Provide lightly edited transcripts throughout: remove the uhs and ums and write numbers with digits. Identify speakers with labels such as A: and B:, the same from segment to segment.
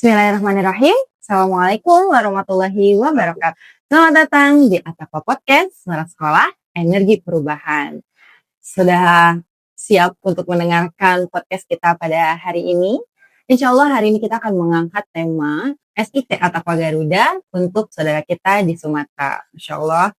A: Bismillahirrahmanirrahim. Assalamualaikum warahmatullahi wabarakatuh. Selamat datang di Atapa Podcast, Suara Sekolah Energi Perubahan. Sudah siap untuk mendengarkan podcast kita pada hari ini? Insya Allah hari ini kita akan mengangkat tema SIT Atapa Garuda untuk saudara kita di Sumatera. Insya Allah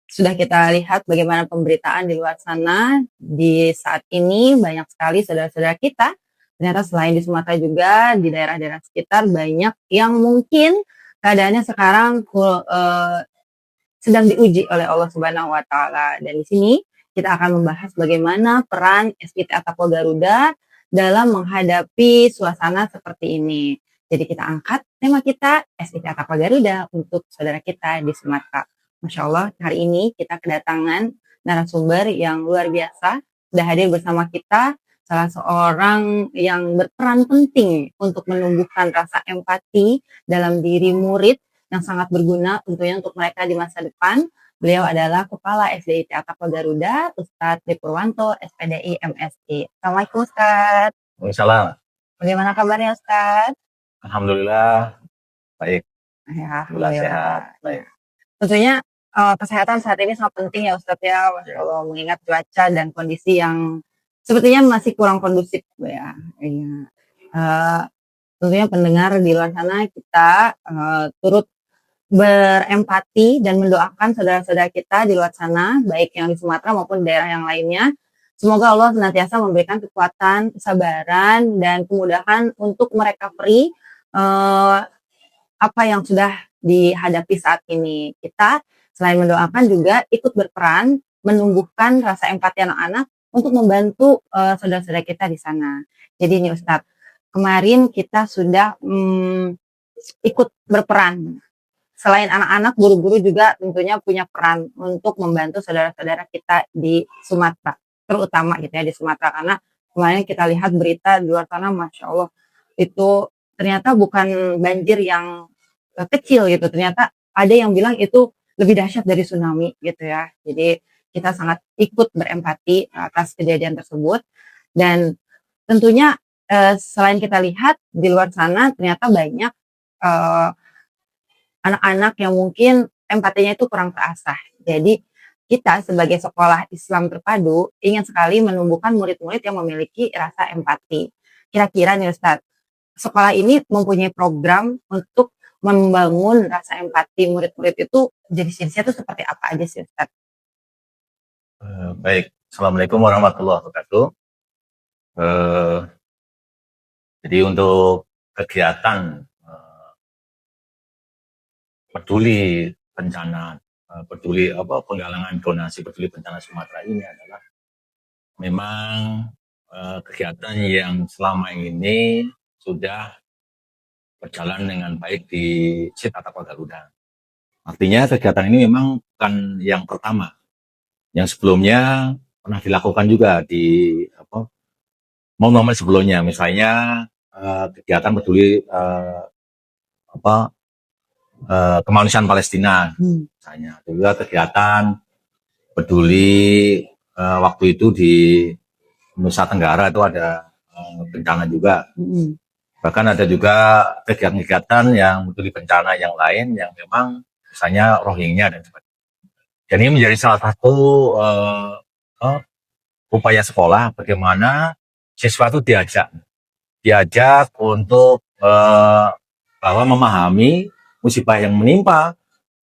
A: sudah kita lihat bagaimana pemberitaan di luar sana. Di saat ini banyak sekali saudara-saudara kita ternyata selain di Sumatera juga di daerah-daerah sekitar banyak yang mungkin keadaannya sekarang sedang diuji oleh Allah Subhanahu wa taala. Dan di sini kita akan membahas bagaimana peran SIT Atapa Garuda dalam menghadapi suasana seperti ini. Jadi kita angkat tema kita SIT Atapa Garuda untuk saudara kita di Sumatera. Masya Allah, hari ini kita kedatangan narasumber yang luar biasa. Sudah hadir bersama kita salah seorang yang berperan penting untuk menumbuhkan rasa empati dalam diri murid yang sangat berguna tentunya untuk mereka di masa depan. Beliau adalah Kepala SDIT Atapa Garuda, Ustadz Purwanto, SPDI MSI. Assalamualaikum Ustadz.
B: Waalaikumsalam.
A: Bagaimana kabarnya Ustadz?
B: Alhamdulillah baik.
A: Ya,
B: Alhamdulillah sehat. Baik.
A: Tentunya kesehatan saat ini sangat penting ya Ustadz ya, Masya Allah, mengingat cuaca dan kondisi yang sepertinya masih kurang kondusif ya. Tentunya pendengar di luar sana kita turut berempati dan mendoakan saudara-saudara kita di luar sana, baik yang di Sumatera maupun daerah yang lainnya. Semoga Allah senantiasa memberikan kekuatan, kesabaran, dan kemudahan untuk merecovery apa yang sudah dihadapi saat ini. Kita selain mendoakan juga ikut berperan menumbuhkan rasa empati anak-anak untuk membantu saudara-saudara kita di sana. Jadi ini Ustadz, kemarin kita sudah ikut berperan. Selain anak-anak, guru-guru juga tentunya punya peran untuk membantu saudara-saudara kita di Sumatera, terutama gitu ya di Sumatera, karena kemarin kita lihat berita di luar sana, Masya Allah, itu ternyata bukan banjir yang kecil gitu, ternyata ada yang bilang itu lebih dahsyat dari tsunami gitu ya. Jadi kita sangat ikut berempati atas kejadian tersebut. Dan tentunya selain kita lihat di luar sana ternyata banyak anak-anak yang mungkin empatinya itu kurang terasah. Jadi kita sebagai sekolah Islam terpadu ingin sekali menumbuhkan murid-murid yang memiliki rasa empati. Kira-kira nih Ustadz, sekolah ini mempunyai program untuk membangun rasa empati murid-murid itu, jenis-jenisnya itu seperti apa aja sih Ustadz?
B: Baik, Assalamualaikum warahmatullahi wabarakatuh. Jadi untuk kegiatan peduli bencana, penggalangan donasi peduli bencana Sumatera ini adalah memang kegiatan yang selama ini sudah berjalan dengan baik di SIT Atapa Garuda. Artinya kegiatan ini memang bukan yang pertama. Yang sebelumnya pernah dilakukan juga di momen-momen sebelumnya, misalnya kegiatan peduli kemanusiaan Palestina, misalnya juga kegiatan peduli waktu itu di Nusa Tenggara itu ada bencana juga. Bahkan ada juga kegiatan-kegiatan yang peduli bencana yang lain yang memang misalnya Rohingya dan sebagainya. Dan ini menjadi salah satu upaya sekolah bagaimana siswa itu diajak untuk bahwa memahami musibah yang menimpa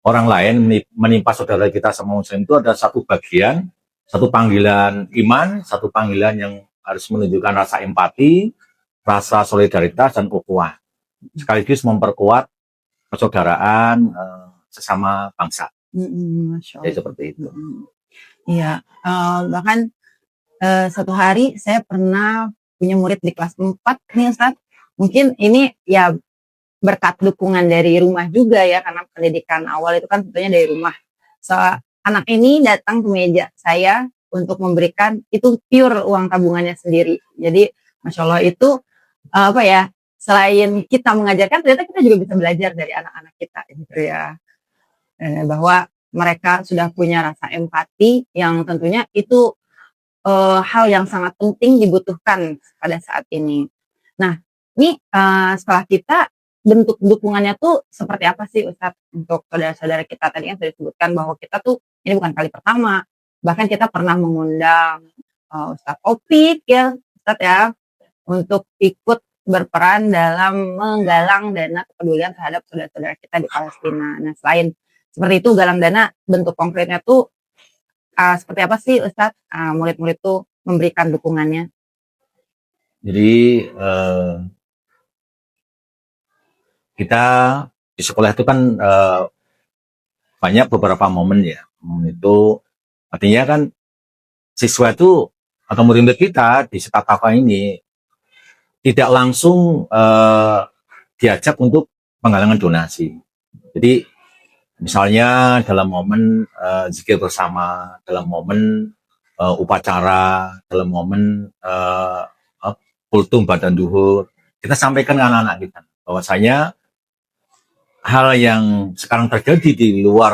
B: orang lain, menimpa saudara kita sama muslim itu ada satu bagian, satu panggilan iman, satu panggilan yang harus menunjukkan rasa empati, rasa solidaritas dan ukhuwah, sekaligus memperkuat persaudaraan sesama bangsa.
A: Masya Allah.
B: Jadi seperti itu.
A: Iya, bahkan satu hari saya pernah punya murid di kelas 4 nih Ustadz. Mungkin ini ya berkat dukungan dari rumah juga ya, karena pendidikan awal itu kan tentunya dari rumah. Anak ini datang ke meja saya untuk memberikan itu pure uang tabungannya sendiri. Jadi Masya Allah itu selain kita mengajarkan, ternyata kita juga bisa belajar dari anak-anak kita gitu ya. Bahwa mereka sudah punya rasa empati yang tentunya itu hal yang sangat penting dibutuhkan pada saat ini. Nah, Nih, setelah kita, bentuk dukungannya tuh seperti apa sih Ustadz untuk saudara-saudara kita? Tadi kan sudah disebutkan bahwa kita tuh ini bukan kali pertama, bahkan kita pernah mengundang, Ustadz Taufik ya, Ustadz ya, untuk ikut berperan dalam menggalang dana kepedulian terhadap saudara-saudara kita di Palestina. Nah, selain seperti itu galang dana, bentuk konkretnya tuh, seperti apa sih Ustadz, murid-murid tuh memberikan dukungannya?
B: Jadi kita di sekolah itu kan banyak beberapa momen ya. Momen itu artinya kan siswa itu atau murid kita di Setatapa ini tidak langsung diajak untuk penggalangan donasi. Jadi misalnya dalam momen zikir bersama, dalam momen upacara, dalam momen kultum badan duhur, kita sampaikan ke anak-anak kita bahwasanya hal yang sekarang terjadi di luar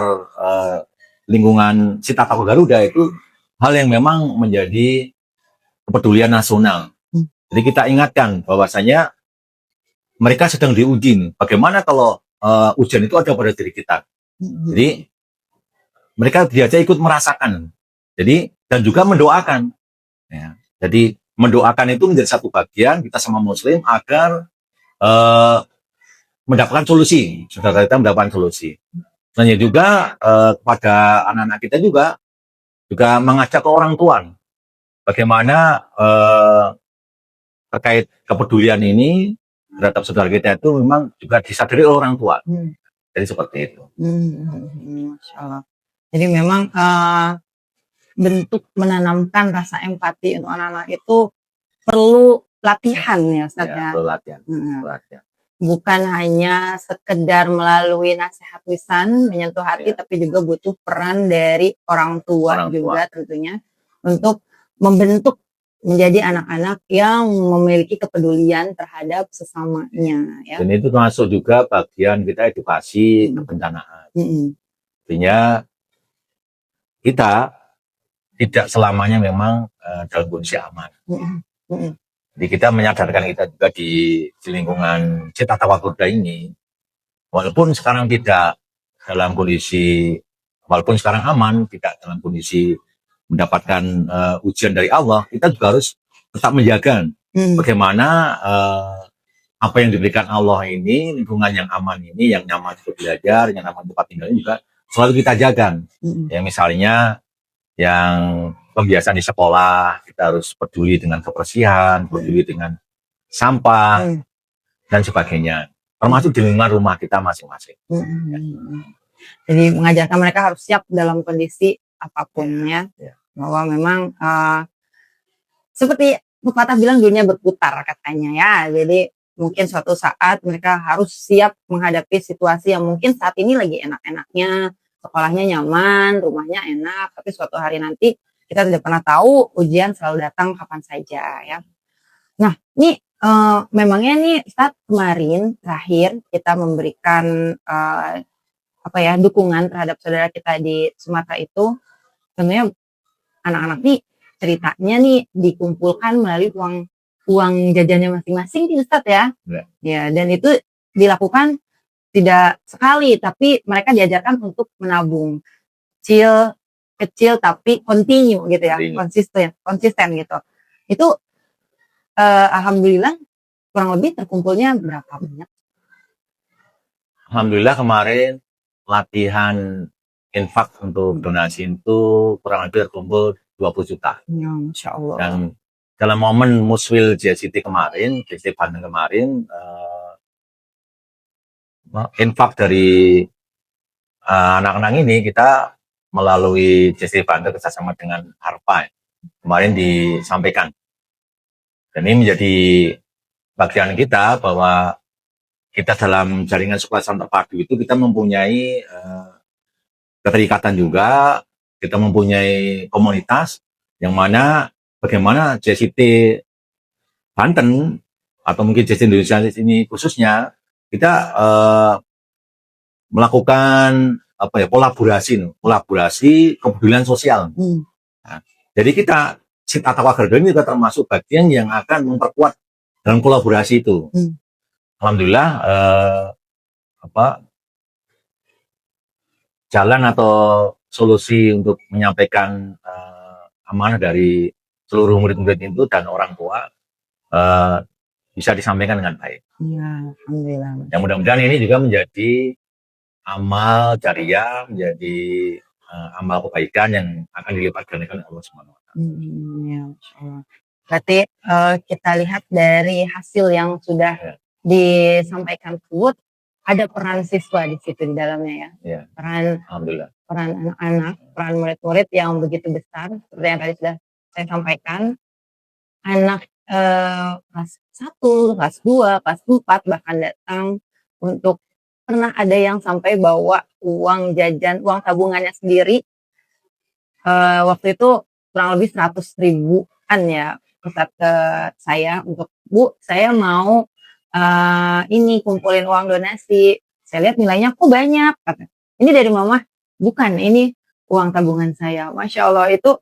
B: lingkungan Setatapa Garuda itu hal yang memang menjadi kepedulian nasional. Jadi kita ingatkan bahwasanya mereka sedang diuji. Bagaimana kalau ujian itu ada pada diri kita? Jadi mereka diajak ikut merasakan. Jadi dan juga mendoakan. Ya. Jadi mendoakan itu menjadi satu bagian kita sama Muslim agar mendapatkan solusi. Saudara kita mendapatkan solusi. Dan juga kepada anak-anak kita juga mengajak ke orang tua. Bagaimana terkait kepedulian ini terhadap saudara kita itu memang juga disadari oleh orang tua. Jadi seperti itu.
A: Masya Allah. Jadi memang bentuk menanamkan rasa empati untuk anak-anak itu perlu latihan ya Ustaz ya.
B: Perlu latihan.
A: Bukan hanya sekedar melalui nasihat lisan menyentuh hati, tapi juga butuh peran dari orang tua juga tentunya untuk membentuk menjadi anak-anak yang memiliki kepedulian terhadap sesamanya ya.
B: Dan itu termasuk juga bagian kita edukasi kebencanaan. Artinya kita tidak selamanya memang dalam kondisi aman. Jadi kita menyadarkan kita juga di lingkungan Setatapa Garuda ini, walaupun sekarang tidak dalam kondisi, walaupun sekarang aman, tidak dalam kondisi mendapatkan ujian dari Allah, kita juga harus tetap menjaga bagaimana apa yang diberikan Allah ini, lingkungan yang aman ini, yang nyaman untuk belajar, yang nyaman tempat tinggal ini juga selalu kita jaga. Ya misalnya yang pembiasaan di sekolah, kita harus peduli dengan kebersihan, peduli dengan sampah dan sebagainya, termasuk di lingkungan rumah kita masing-masing.
A: Jadi mengajarkan mereka harus siap dalam kondisi apapun ya. Bahwa memang seperti pepatah bilang dunia berputar katanya ya. Jadi mungkin suatu saat mereka harus siap menghadapi situasi yang mungkin saat ini lagi enak-enaknya, sekolahnya nyaman, rumahnya enak, tapi suatu hari nanti kita tidak pernah tahu ujian selalu datang kapan saja ya. Nah, ini memangnya nih Ustaz kemarin terakhir kita memberikan dukungan terhadap saudara kita di Sumatera itu, tentunya anak-anak nih ceritanya nih dikumpulkan melalui uang jajannya masing-masing nih Ustaz ya. Ya, dan itu dilakukan tidak sekali, tapi mereka diajarkan untuk menabung kecil tapi continue gitu ya, konsisten gitu. Itu alhamdulillah kurang lebih terkumpulnya berapa banyak?
B: Alhamdulillah kemarin latihan infak untuk donasi itu kurang lebih terkumpul 20 juta.
A: Ya, Masya Allah.
B: Dan dalam momen Muswil JCT kemarin, JCT Bandung kemarin, infak dari anak-anak ini kita melalui JCT Bandung kerjasama dengan Harpa kemarin disampaikan. Dan ini menjadi bagian kita bahwa kita dalam jaringan sekolah Islam terpadu itu kita mempunyai keterikatan juga, kita mempunyai komunitas yang mana bagaimana JCT Banten atau mungkin JCT Indonesia ini khususnya kita melakukan kolaborasi kepedulian sosial. Nah, jadi kita Setatapa Garuda ini juga termasuk bagian yang akan memperkuat dalam kolaborasi itu. Alhamdulillah jalan atau solusi untuk menyampaikan amanah dari seluruh murid-murid itu dan orang tua bisa disampaikan dengan baik.
A: Ya, alhamdulillah.
B: Yang mudah-mudahan ini juga menjadi amal jariah, menjadi amal kebaikan yang akan dilipat gandakan Allah Subhanahu wa taala.
A: Ya, Masya Allah. Berarti kita lihat dari hasil yang sudah disampaikan tersebut, ada peran siswa di situ di dalamnya ya. Peran
B: Alhamdulillah.
A: Peran anak-anak, peran murid-murid yang begitu besar seperti yang tadi sudah saya sampaikan. Anak kelas 1, kelas 2, kelas 4 bahkan datang untuk pernah ada yang sampai bawa uang jajan, uang tabungannya sendiri. Waktu itu kurang lebih 100.000-an ya Ustadz ke saya untuk, "Bu, saya mau ini kumpulin uang donasi. Saya lihat nilainya kok banyak," kata. "Ini dari mama?" "Bukan, ini uang tabungan saya." Masya Allah, itu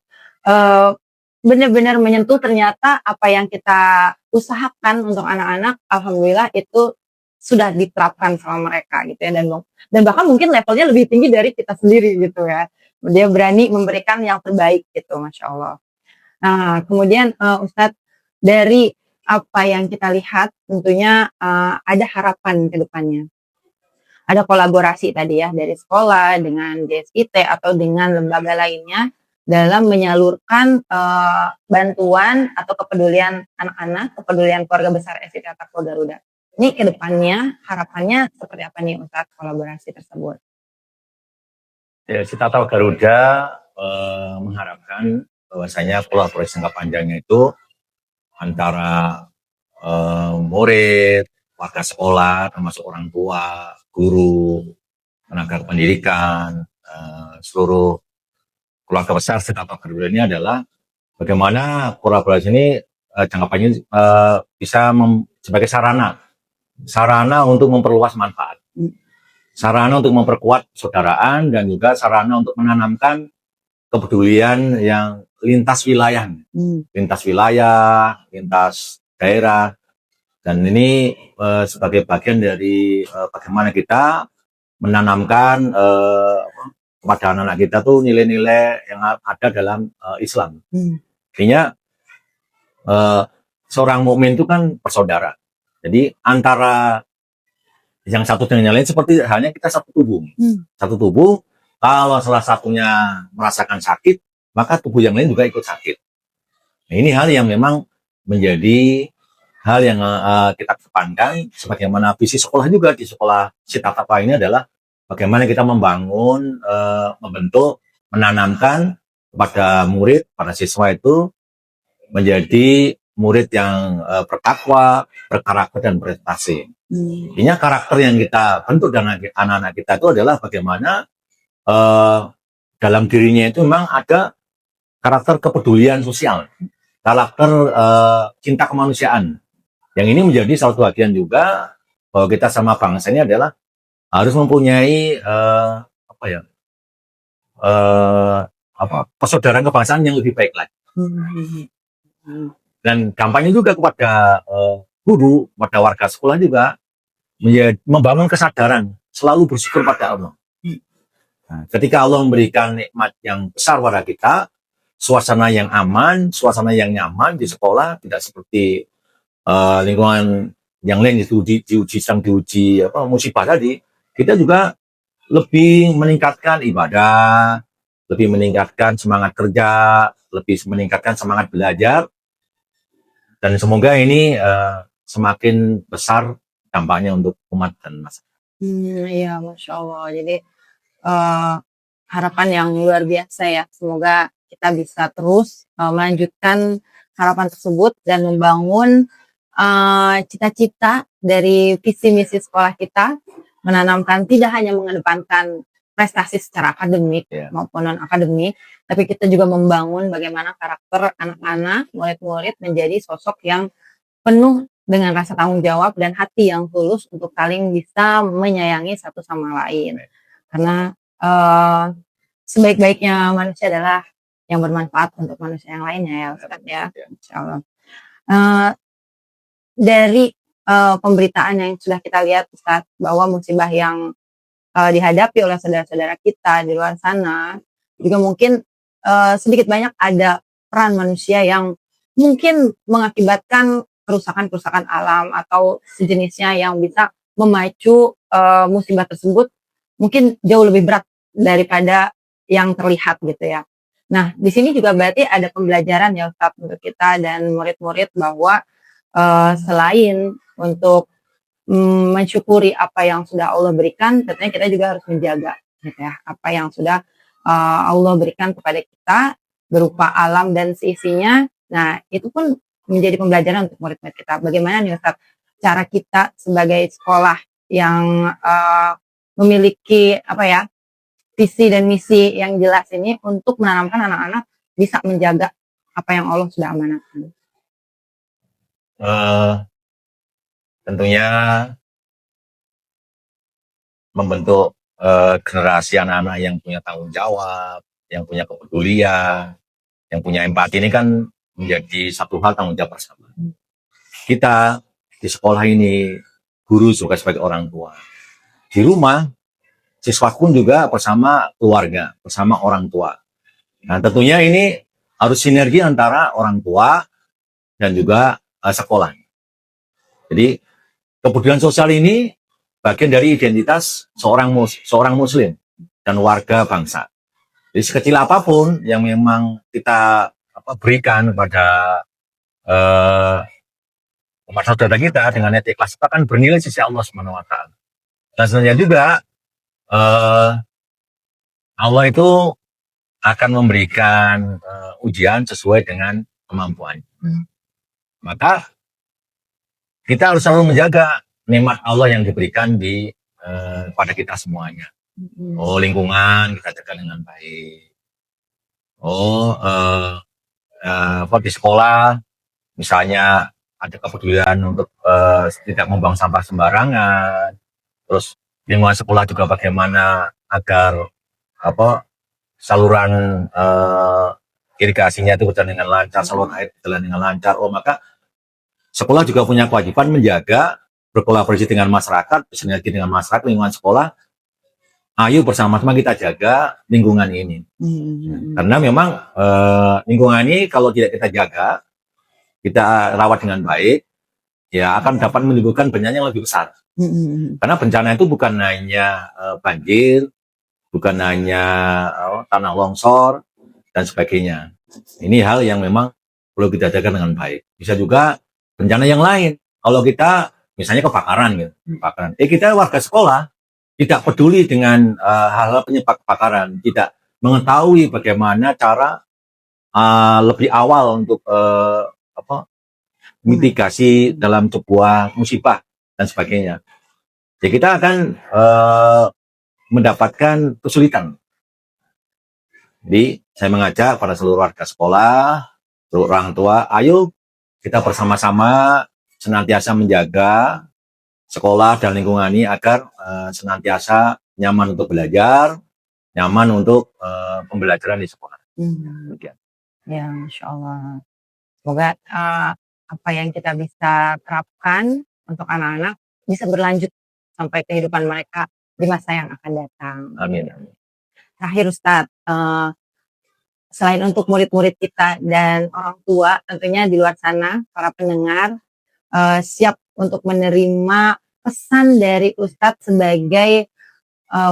A: benar-benar menyentuh. Ternyata apa yang kita usahakan untuk anak-anak, alhamdulillah itu sudah diterapkan sama mereka gitu ya, dan bahkan mungkin levelnya lebih tinggi dari kita sendiri gitu ya. Dia berani memberikan yang terbaik gitu, Masya Allah. Nah, kemudian Ustadz, dari apa yang kita lihat tentunya ada harapan ke depannya. Ada kolaborasi tadi ya dari sekolah dengan DSIT atau dengan lembaga lainnya dalam menyalurkan bantuan atau kepedulian anak-anak, kepedulian keluarga besar SIT Ataqwa Garuda. Ini ke depannya harapannya seperti apa nih Ustadz kolaborasi tersebut?
B: Ya, SIT Ataqwa Garuda mengharapkan bahwasanya kolaborasi jangka panjangnya itu antara murid, warga sekolah, termasuk orang tua, guru, tenaga pendidikan, seluruh keluarga besar SIT Ataqwa Garuda ini adalah bagaimana kolaborasi ini jangka panjang bisa sebagai sarana untuk memperluas manfaat, sarana untuk memperkuat persaudaraan, dan juga sarana untuk menanamkan kepedulian yang lintas wilayah, lintas daerah. Dan ini sebagai bagian dari bagaimana kita menanamkan kepada anak-anak kita tuh nilai-nilai yang ada dalam Islam. Artinya seorang mukmin itu kan bersaudara. Jadi antara yang satu dengan yang lain seperti halnya kita satu tubuh. Satu tubuh, kalau salah satunya merasakan sakit, maka tubuh yang lain juga ikut sakit. Nah, ini hal yang memang menjadi hal yang kita kedepankan, sebagaimana visi sekolah juga di sekolah SIT Ataqwa ini adalah bagaimana kita membangun, membentuk, menanamkan kepada murid, pada siswa itu menjadi murid yang bertakwa, berkarakter, dan berprestasi. Intinya karakter yang kita bentuk dan anak-anak kita itu adalah bagaimana dalam dirinya itu memang ada karakter kepedulian sosial, karakter cinta kemanusiaan. Yang ini menjadi salah satu bagian juga bahwa kita sama bangsa ini adalah harus mempunyai persaudaraan kebangsaan yang lebih baik lagi. Dan dampaknya juga kepada guru, kepada warga sekolah juga membangun kesadaran selalu bersyukur pada Allah. Nah, ketika Allah memberikan nikmat yang besar pada kita, suasana yang aman, suasana yang nyaman di sekolah, tidak seperti lingkungan yang lain itu diuji musibah tadi, kita juga lebih meningkatkan ibadah, lebih meningkatkan semangat kerja, lebih meningkatkan semangat belajar, dan semoga ini semakin besar dampaknya untuk umat dan masyarakat.
A: Iya, Masya Allah. Jadi harapan yang luar biasa ya. Semoga kita bisa terus melanjutkan harapan tersebut dan membangun cita-cita dari visi misi sekolah kita, menanamkan tidak hanya mengedepankan prestasi secara akademik maupun non akademik, tapi kita juga membangun bagaimana karakter anak-anak, murid-murid menjadi sosok yang penuh dengan rasa tanggung jawab dan hati yang tulus untuk saling bisa menyayangi satu sama lain. Karena sebaik-baiknya manusia adalah yang bermanfaat untuk manusia yang lainnya ya Ustaz ya. Insyaallah. dari pemberitaan yang sudah kita lihat Ustadz, bahwa musibah yang dihadapi oleh saudara-saudara kita di luar sana juga mungkin sedikit banyak ada peran manusia yang mungkin mengakibatkan kerusakan-kerusakan alam atau sejenisnya yang bisa memacu musibah tersebut mungkin jauh lebih berat daripada yang terlihat gitu ya. Nah, di sini juga berarti ada pembelajaran ya Ustadz untuk kita dan murid-murid bahwa selain untuk mensyukuri apa yang sudah Allah berikan, tentunya kita juga harus menjaga gitu ya, apa yang sudah Allah berikan kepada kita berupa alam dan seisinya. Nah, itu pun menjadi pembelajaran untuk murid-murid kita. Bagaimana nih Ustaz, cara kita sebagai sekolah yang memiliki apa ya, visi dan misi yang jelas ini untuk menanamkan anak-anak bisa menjaga apa yang Allah sudah amanatkan.
B: Tentunya membentuk generasi anak-anak yang punya tanggung jawab, yang punya kepedulian, yang punya empati ini kan menjadi satu hal tanggung jawab bersama. Kita di sekolah ini, guru juga sebagai orang tua. Di rumah, siswa pun juga bersama keluarga, bersama orang tua. Nah, tentunya ini harus sinergi antara orang tua dan juga sekolah. Jadi, kepedulian sosial ini bagian dari identitas seorang muslim dan warga bangsa. Jadi sekecil apapun yang memang kita berikan kepada saudara kita dengan nilai ikhlas itu akan bernilai sisi Allah Subhanahu wa taala. Dan sebenarnya juga Allah itu akan memberikan ujian sesuai dengan kemampuan. Maka kita harus selalu menjaga nikmat Allah yang diberikan pada kita semuanya. Oh, lingkungan kita jaga dengan baik. Oh, di sekolah misalnya ada kepedulian untuk tidak membuang sampah sembarangan. Terus lingkungan sekolah juga bagaimana agar saluran irigasinya itu berjalan dengan lancar, saluran air berjalan dengan lancar. Oh, maka sekolah juga punya kewajiban menjaga, berkolaborasi dengan masyarakat, bersinergi dengan masyarakat, lingkungan sekolah. Ayo bersama-sama kita jaga lingkungan ini. Karena memang lingkungan ini kalau tidak kita jaga, kita rawat dengan baik, ya akan dapat menimbulkan bencana yang lebih besar. Karena bencana itu bukan hanya banjir, bukan hanya tanah longsor, dan sebagainya. Ini hal yang memang perlu kita jaga dengan baik. Bisa juga bencana yang lain. Kalau kita misalnya kebakaran gitu, kita warga sekolah tidak peduli dengan hal-hal penyebab kebakaran, tidak mengetahui bagaimana cara lebih awal untuk mitigasi dalam sebuah musibah dan sebagainya. Jadi kita akan mendapatkan kesulitan. Jadi saya mengajak pada seluruh warga sekolah, seluruh orang tua, ayo kita bersama-sama senantiasa menjaga sekolah dan lingkungan ini agar senantiasa nyaman untuk belajar, nyaman untuk pembelajaran di sekolah.
A: Ya, Masya Allah. Semoga apa yang kita bisa terapkan untuk anak-anak bisa berlanjut sampai kehidupan mereka di masa yang akan datang.
B: Amin.
A: Terakhir Ustadz, selain untuk murid-murid kita dan orang tua, tentunya di luar sana para pendengar siap untuk menerima pesan dari Ustadz sebagai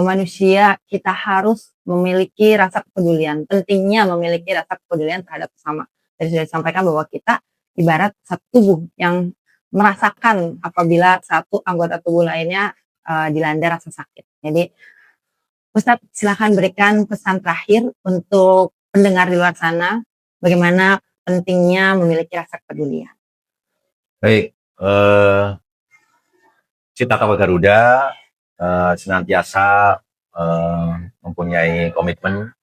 A: manusia. Kita harus memiliki rasa kepedulian, pentingnya memiliki rasa kepedulian terhadap sesama. Tadi sudah disampaikan bahwa kita ibarat satu tubuh yang merasakan apabila satu anggota tubuh lainnya dilanda rasa sakit. Jadi Ustadz silakan berikan pesan terakhir untuk pendengar di luar sana, bagaimana pentingnya memiliki rasa kepedulian.
B: Baik, Cita Tawa Garuda senantiasa mempunyai komitmen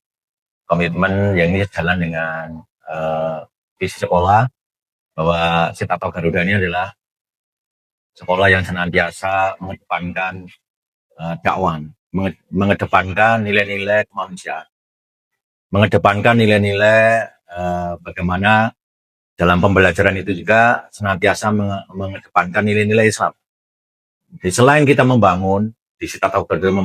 B: yang ini jalan dengan visi sekolah, bahwa Cita Tawa Garuda ini adalah sekolah yang senantiasa mengedepankan dakwah, mengedepankan nilai-nilai kemanusiaan, mengedepankan nilai-nilai bagaimana dalam pembelajaran itu juga senantiasa mengedepankan nilai-nilai Islam. Jadi selain kita membangun, di Cita Taqwa Garuda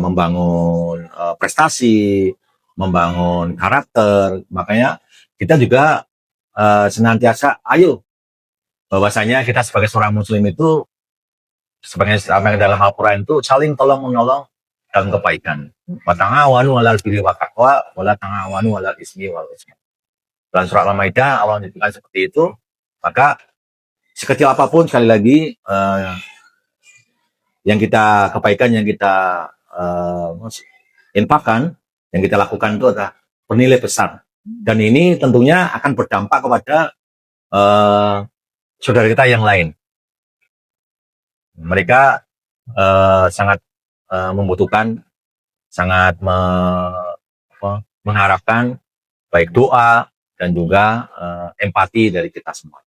B: membangun prestasi, membangun karakter, makanya kita juga senantiasa ayo bahwasanya kita sebagai seorang muslim itu sebagai dalam Al-Quran itu saling tolong menolong dalam kebaikan. Wa ta'awanu 'alal birri wat taqwa wa la ta'awanu 'alal ismi wal udwan. Dalam surat Al-Maidah Allah menyebutkan seperti itu, maka sekecil apapun sekali lagi yang kita kebaikan yang kita infakkan, yang kita lakukan itu adalah bernilai besar. Dan ini tentunya akan berdampak kepada saudara kita yang lain. Mereka sangat membutuhkan, sangat mengharapkan baik doa dan juga empati dari kita semua.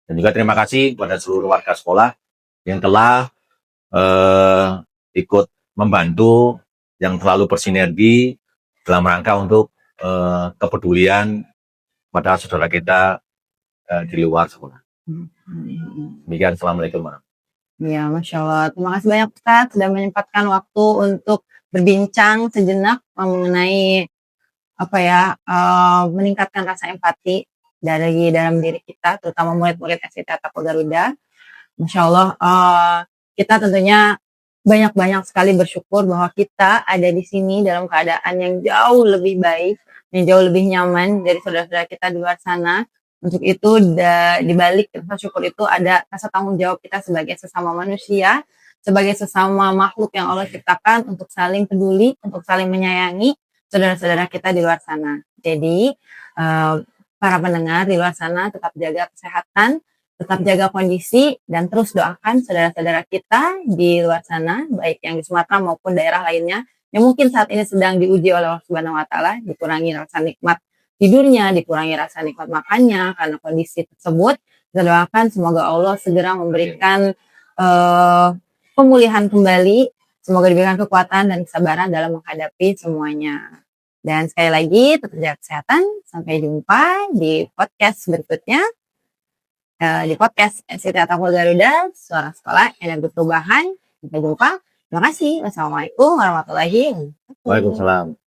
B: Dan juga terima kasih kepada seluruh warga sekolah yang telah ikut membantu, yang selalu bersinergi dalam rangka untuk kepedulian pada saudara kita di luar sekolah. Demikian, Assalamualaikum warahmatullahi.
A: Ya, Masya Allah. Terima kasih banyak Ustadz sudah menyempatkan waktu untuk berbincang sejenak mengenai meningkatkan rasa empati dari dalam diri kita, terutama murid-murid Cita Taqwa Garuda. Masya Allah, kita tentunya banyak-banyak sekali bersyukur bahwa kita ada di sini dalam keadaan yang jauh lebih baik, yang jauh lebih nyaman dari saudara-saudara kita di luar sana. Untuk itu, di balik rasa syukur itu ada rasa tanggung jawab kita sebagai sesama manusia, sebagai sesama makhluk yang Allah ciptakan untuk saling peduli, untuk saling menyayangi saudara-saudara kita di luar sana. Jadi, para pendengar di luar sana tetap jaga kesehatan, tetap jaga kondisi, dan terus doakan saudara-saudara kita di luar sana, baik yang di Sumatera maupun daerah lainnya, yang mungkin saat ini sedang diuji oleh Allah Subhanahu wa Ta'ala, dikurangi rasa nikmat tidurnya, dikurangi rasa nikmat makannya karena kondisi tersebut. Kita doakan semoga Allah segera memberikan pemulihan kembali, semoga diberikan kekuatan dan kesabaran dalam menghadapi semuanya. Dan sekali lagi tetap jaga kesehatan, sampai jumpa di podcast berikutnya, di podcast Cita Taqwa Garuda, Suara Sekolah Energi Perubahan. Sampai jumpa. Terima kasih. Wassalamualaikum warahmatullahi wabarakatuh.
B: Waalaikumsalam.